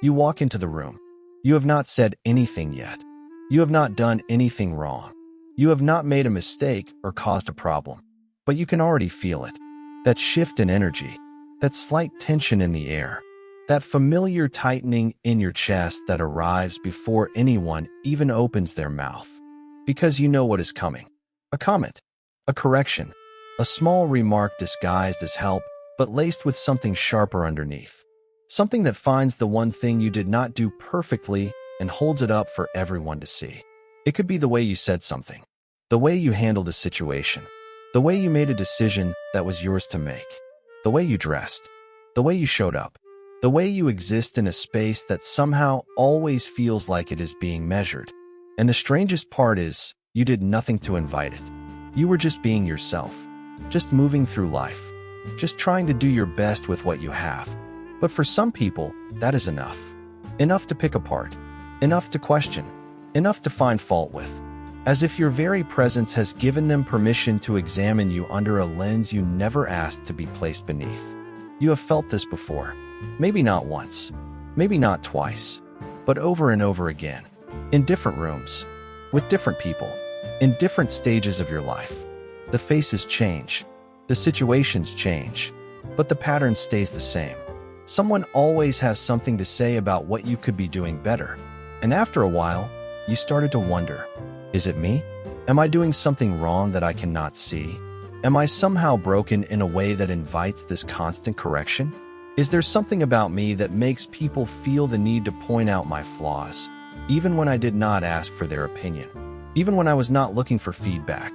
You walk into the room. You have not said anything yet. You have not done anything wrong. You have not made a mistake or caused a problem. But you can already feel it. That shift in energy, that slight tension in the air, that familiar tightening in your chest that arrives before anyone even opens their mouth. Because you know what is coming. A comment, a correction, a small remark disguised as help, but laced with something sharper underneath. Something that finds the one thing you did not do perfectly and holds it up for everyone to see. It could be the way you said something, the way you handled a situation, the way you made a decision that was yours to make, the way you dressed, the way you showed up, the way you exist in a space that somehow always feels like it is being measured. And the strangest part is, you did nothing to invite it. You were just being yourself, just moving through life, just trying to do your best with what you have. But for some people, that is enough. Enough to pick apart, enough to question, enough to find fault with. As if your very presence has given them permission to examine you under a lens you never asked to be placed beneath. You have felt this before. Maybe not once, maybe not twice, but over and over again. In different rooms, with different people, in different stages of your life. The faces change, the situations change, but the pattern stays the same. Someone always has something to say about what you could be doing better. And after a while, you started to wonder, is it me? Am I doing something wrong that I cannot see? Am I somehow broken in a way that invites this constant correction? Is there something about me that makes people feel the need to point out my flaws, even when I did not ask for their opinion, even when I was not looking for feedback,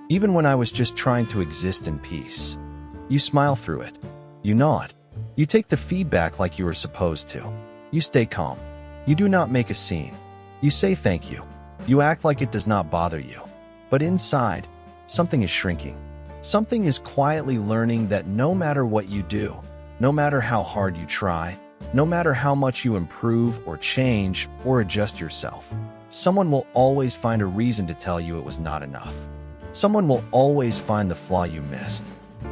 even when I was just trying to exist in peace? You smile through it. You nod. You take the feedback like you were supposed to. You stay calm. You do not make a scene. You say thank you. You act like it does not bother you. But inside, something is shrinking. Something is quietly learning that no matter what you do, no matter how hard you try, no matter how much you improve or change or adjust yourself, someone will always find a reason to tell you it was not enough. Someone will always find the flaw you missed.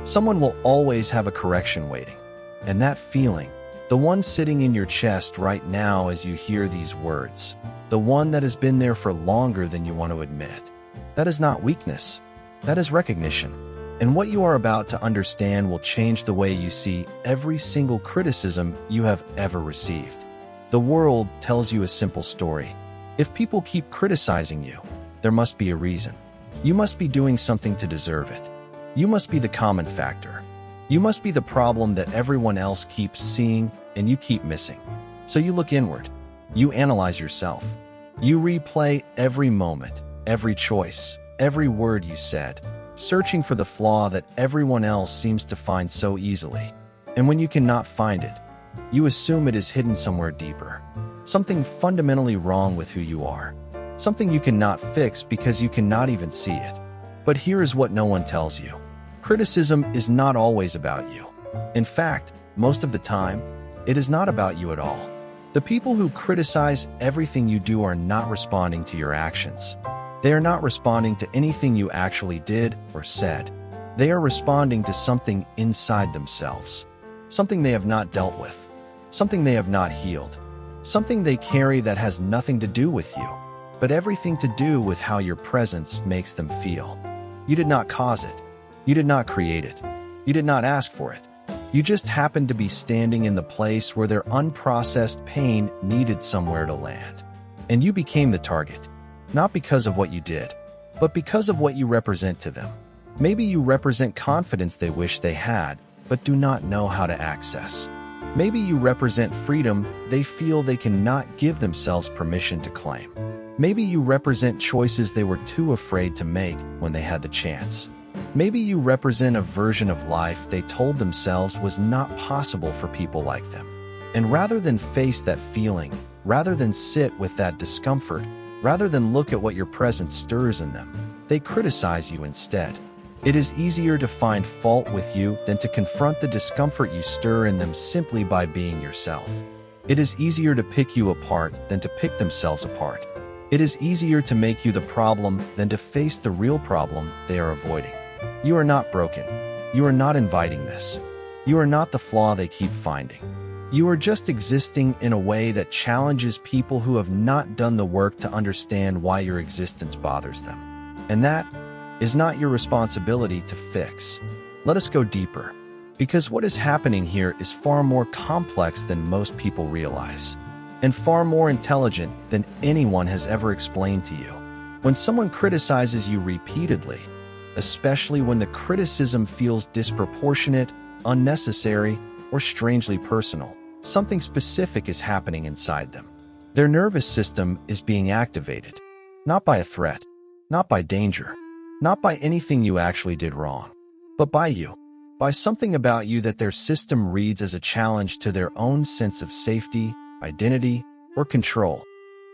Someone will always have a correction waiting. And that feeling, the one sitting in your chest right now as you hear these words, the one that has been there for longer than you want to admit, that is not weakness, that is recognition. And what you are about to understand will change the way you see every single criticism you have ever received. The world tells you a simple story. If people keep criticizing you, there must be a reason. You must be doing something to deserve it. You must be the common factor. You must be the problem that everyone else keeps seeing and you keep missing. So you look inward. You analyze yourself. You replay every moment, every choice, every word you said, searching for the flaw that everyone else seems to find so easily. And when you cannot find it, you assume it is hidden somewhere deeper. Something fundamentally wrong with who you are. Something you cannot fix because you cannot even see it. But here is what no one tells you. Criticism is not always about you. In fact, most of the time, it is not about you at all. The people who criticize everything you do are not responding to your actions. They are not responding to anything you actually did or said. They are responding to something inside themselves. Something they have not dealt with. Something they have not healed. Something they carry that has nothing to do with you, but everything to do with how your presence makes them feel. You did not cause it. You did not create it. You did not ask for it. You just happened to be standing in the place where their unprocessed pain needed somewhere to land. And you became the target. Not because of what you did, but because of what you represent to them. Maybe you represent confidence they wish they had, but do not know how to access. Maybe you represent freedom they feel they cannot give themselves permission to claim. Maybe you represent choices they were too afraid to make when they had the chance. Maybe you represent a version of life they told themselves was not possible for people like them. And rather than face that feeling, rather than sit with that discomfort, rather than look at what your presence stirs in them, they criticize you instead. It is easier to find fault with you than to confront the discomfort you stir in them simply by being yourself. It is easier to pick you apart than to pick themselves apart. It is easier to make you the problem than to face the real problem they are avoiding. You are not broken. You are not inviting this. You are not the flaw they keep finding. You are just existing in a way that challenges people who have not done the work to understand why your existence bothers them. And that is not your responsibility to fix. Let us go deeper, because what is happening here is far more complex than most people realize, and far more intelligent than anyone has ever explained to you. When someone criticizes you repeatedly, especially when the criticism feels disproportionate, unnecessary, or strangely personal, something specific is happening inside them. Their nervous system is being activated, not by a threat, not by danger, not by anything you actually did wrong, but by you, by something about you that their system reads as a challenge to their own sense of safety, identity, or control.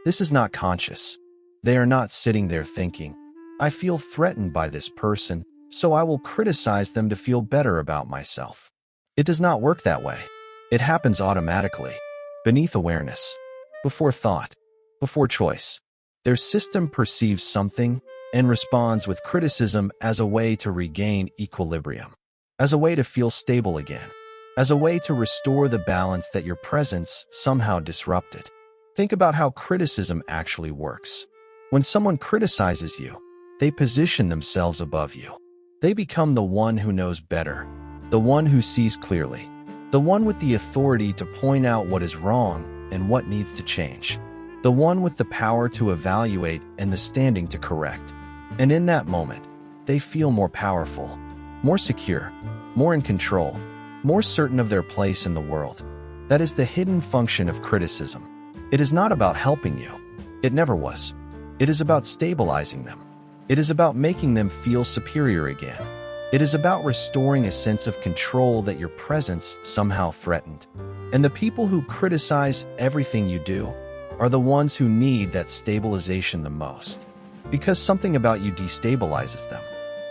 This is not conscious. They are not sitting there thinking, I feel threatened by this person, so I will criticize them to feel better about myself. It does not work that way. It happens automatically, beneath awareness, before thought, before choice. Their system perceives something and responds with criticism as a way to regain equilibrium, as a way to feel stable again, as a way to restore the balance that your presence somehow disrupted. Think about how criticism actually works. When someone criticizes you, they position themselves above you. They become the one who knows better, the one who sees clearly, the one with the authority to point out what is wrong and what needs to change, the one with the power to evaluate and the standing to correct. And in that moment, they feel more powerful, more secure, more in control, more certain of their place in the world. That is the hidden function of criticism. It is not about helping you. It never was. It is about stabilizing them. It is about making them feel superior again. It is about restoring a sense of control that your presence somehow threatened. And the people who criticize everything you do are the ones who need that stabilization the most. Because something about you destabilizes them.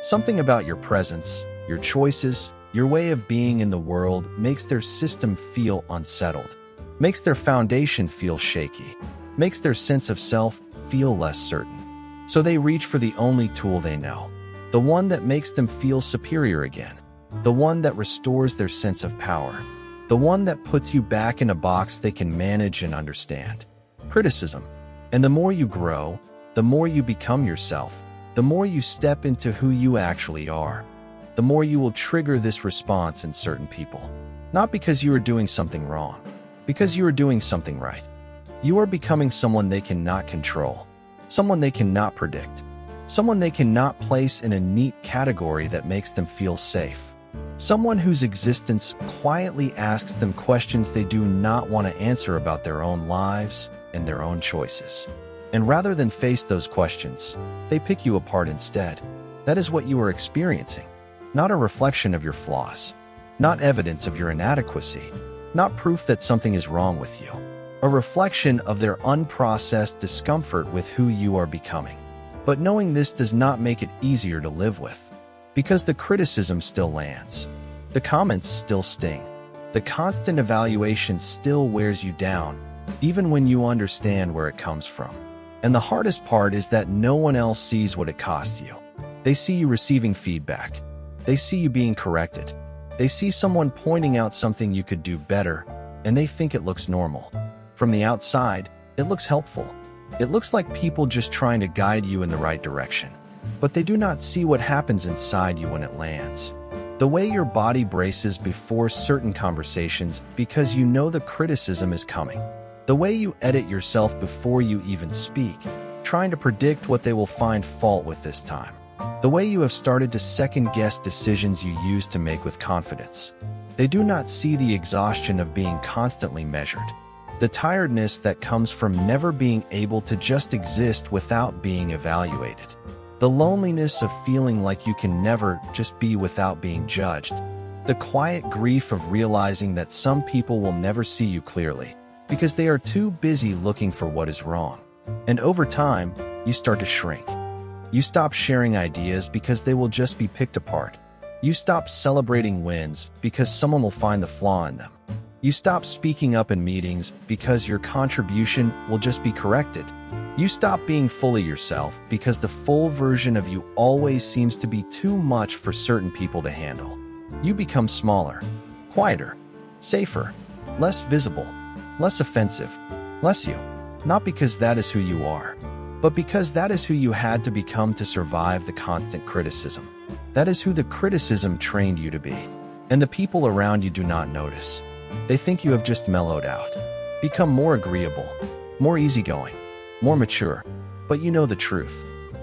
Something about your presence, your choices, your way of being in the world makes their system feel unsettled, makes their foundation feel shaky, makes their sense of self feel less certain. So they reach for the only tool they know, the one that makes them feel superior again, the one that restores their sense of power, the one that puts you back in a box they can manage and understand. Criticism. And the more you grow, the more you become yourself, the more you step into who you actually are, the more you will trigger this response in certain people. Not because you are doing something wrong, because you are doing something right. You are becoming someone they cannot control, someone they cannot predict, someone they cannot place in a neat category that makes them feel safe, someone whose existence quietly asks them questions they do not want to answer about their own lives and their own choices. And rather than face those questions, they pick you apart instead. That is what you are experiencing, not a reflection of your flaws, not evidence of your inadequacy, not proof that something is wrong with you, a reflection of their unprocessed discomfort with who you are becoming. But knowing this does not make it easier to live with, because the criticism still lands, the comments still sting, the constant evaluation still wears you down, even when you understand where it comes from. And the hardest part is that no one else sees what it costs you. They see you receiving feedback. They see you being corrected. They see someone pointing out something you could do better, and they think it looks normal. From the outside, it looks helpful. It looks like people just trying to guide you in the right direction. But they do not see what happens inside you when it lands. The way your body braces before certain conversations because you know the criticism is coming. The way you edit yourself before you even speak, trying to predict what they will find fault with this time. The way you have started to second-guess decisions you used to make with confidence. They do not see the exhaustion of being constantly measured, the tiredness that comes from never being able to just exist without being evaluated, the loneliness of feeling like you can never just be without being judged, the quiet grief of realizing that some people will never see you clearly, because they are too busy looking for what is wrong. And over time, you start to shrink. You stop sharing ideas because they will just be picked apart. You stop celebrating wins because someone will find the flaw in them. You stop speaking up in meetings because your contribution will just be corrected. You stop being fully yourself because the full version of you always seems to be too much for certain people to handle. You become smaller, quieter, safer, less visible, less offensive, less you. Not because that is who you are, but because that is who you had to become to survive the constant criticism. That is who the criticism trained you to be. And the people around you do not notice. They think you have just mellowed out, become more agreeable, more easygoing, more mature. But you know the truth.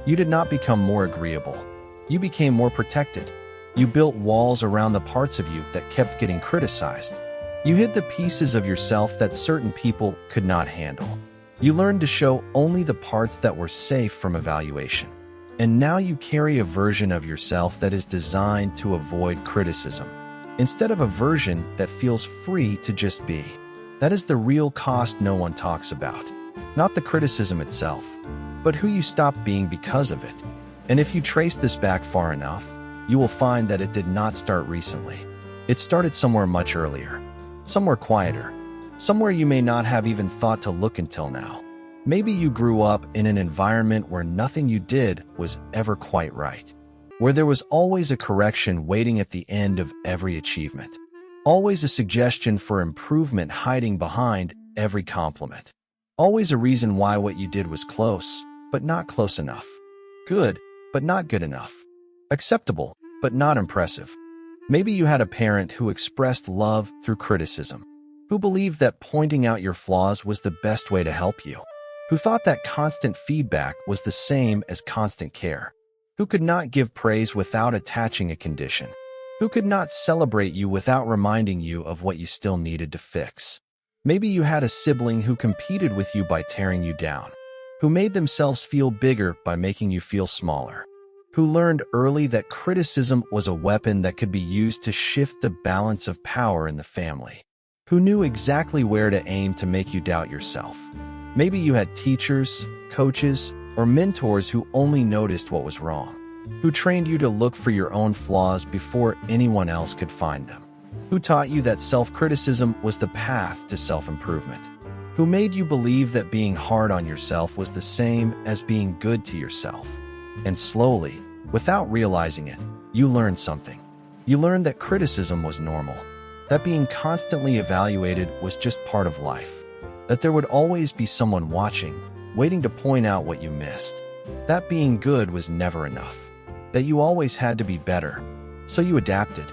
You did not become more agreeable. You became more protected. You built walls around the parts of you that kept getting criticized. You hid the pieces of yourself that certain people could not handle. You learned to show only the parts that were safe from evaluation. And now you carry a version of yourself that is designed to avoid criticism, instead of a version that feels free to just be. That is the real cost no one talks about. Not the criticism itself, but who you stopped being because of it. And if you trace this back far enough, you will find that it did not start recently. It started somewhere much earlier, somewhere quieter, somewhere you may not have even thought to look until now. Maybe you grew up in an environment where nothing you did was ever quite right, where there was always a correction waiting at the end of every achievement, always a suggestion for improvement hiding behind every compliment, always a reason why what you did was close, but not close enough, good, but not good enough, acceptable, but not impressive. Maybe you had a parent who expressed love through criticism, who believed that pointing out your flaws was the best way to help you, who thought that constant feedback was the same as constant care, who could not give praise without attaching a condition, who could not celebrate you without reminding you of what you still needed to fix. Maybe you had a sibling who competed with you by tearing you down, who made themselves feel bigger by making you feel smaller, who learned early that criticism was a weapon that could be used to shift the balance of power in the family, who knew exactly where to aim to make you doubt yourself. Maybe you had teachers, coaches, or mentors who only noticed what was wrong, who trained you to look for your own flaws before anyone else could find them, who taught you that self-criticism was the path to self-improvement, who made you believe that being hard on yourself was the same as being good to yourself. And slowly, without realizing it, you learned something. You learned that criticism was normal, that being constantly evaluated was just part of life, that there would always be someone watching, waiting to point out what you missed, that being good was never enough, that you always had to be better. So you adapted.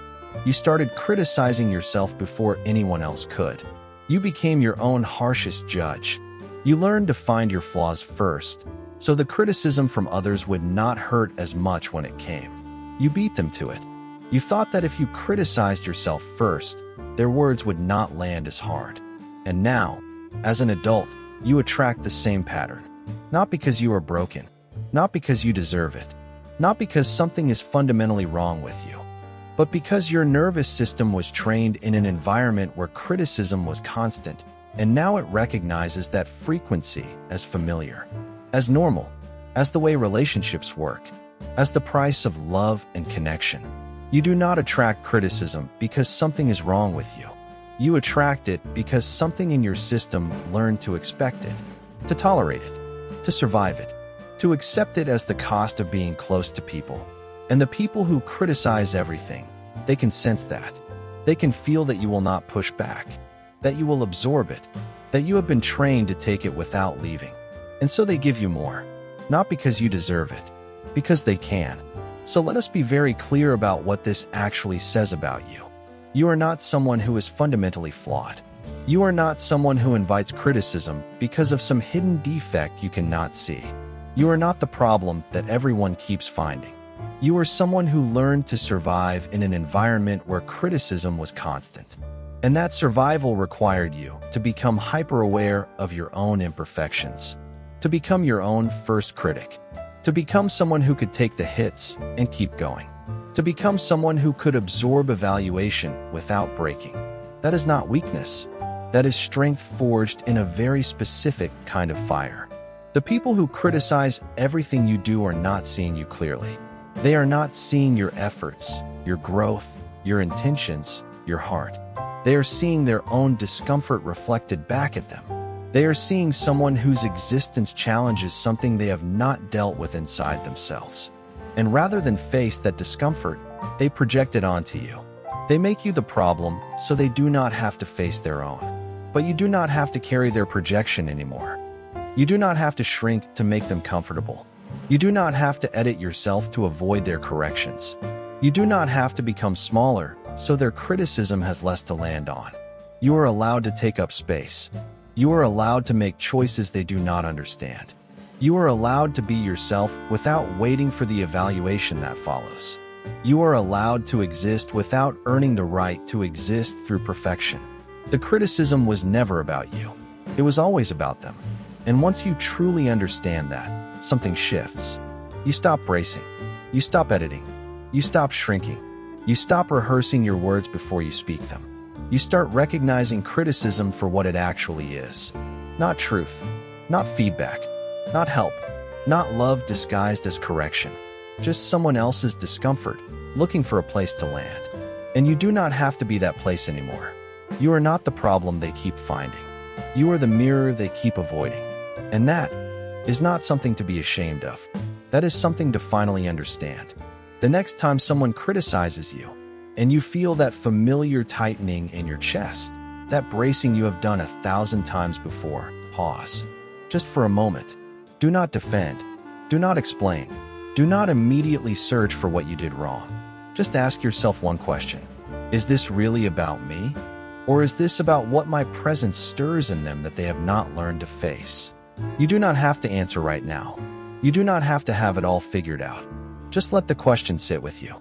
You started criticizing yourself before anyone else could. You became your own harshest judge. You learned to find your flaws first, so the criticism from others would not hurt as much when it came. You beat them to it. You thought that if you criticized yourself first, their words would not land as hard. And now, as an adult, you attract the same pattern. Not because you are broken, not because you deserve it, not because something is fundamentally wrong with you, but because your nervous system was trained in an environment where criticism was constant, and now it recognizes that frequency as familiar, as normal, as the way relationships work, as the price of love and connection. You do not attract criticism because something is wrong with you. You attract it because something in your system learned to expect it, to tolerate it, to survive it, to accept it as the cost of being close to people. And the people who criticize everything, they can sense that. They can feel that you will not push back, that you will absorb it, that you have been trained to take it without leaving. And so they give you more, not because you deserve it, because they can. So let us be very clear about what this actually says about you. You are not someone who is fundamentally flawed. You are not someone who invites criticism because of some hidden defect you cannot see. You are not the problem that everyone keeps finding. You are someone who learned to survive in an environment where criticism was constant. And that survival required you to become hyper-aware of your own imperfections, to become your own first critic, to become someone who could take the hits and keep going, to become someone who could absorb evaluation without breaking. That is not weakness. That is strength forged in a very specific kind of fire. The people who criticize everything you do are not seeing you clearly. They are not seeing your efforts, your growth, your intentions, your heart. They are seeing their own discomfort reflected back at them. They are seeing someone whose existence challenges something they have not dealt with inside themselves. And rather than face that discomfort, they project it onto you. They make you the problem so they do not have to face their own. But you do not have to carry their projection anymore. You do not have to shrink to make them comfortable. You do not have to edit yourself to avoid their corrections. You do not have to become smaller so their criticism has less to land on. You are allowed to take up space. You are allowed to make choices they do not understand. You are allowed to be yourself without waiting for the evaluation that follows. You are allowed to exist without earning the right to exist through perfection. The criticism was never about you. It was always about them. And once you truly understand that, something shifts. You stop bracing. You stop editing. You stop shrinking. You stop rehearsing your words before you speak them. You start recognizing criticism for what it actually is. Not truth. Not feedback. Not help. Not love disguised as correction. Just someone else's discomfort, looking for a place to land. And you do not have to be that place anymore. You are not the problem they keep finding. You are the mirror they keep avoiding. And that is not something to be ashamed of. That is something to finally understand. The next time someone criticizes you, and you feel that familiar tightening in your chest, that bracing you have done 1,000 times before, pause. Just for a moment. Do not defend. Do not explain. Do not immediately search for what you did wrong. Just ask yourself one question. Is this really about me? Or is this about what my presence stirs in them that they have not learned to face? You do not have to answer right now. You do not have to have it all figured out. Just let the question sit with you.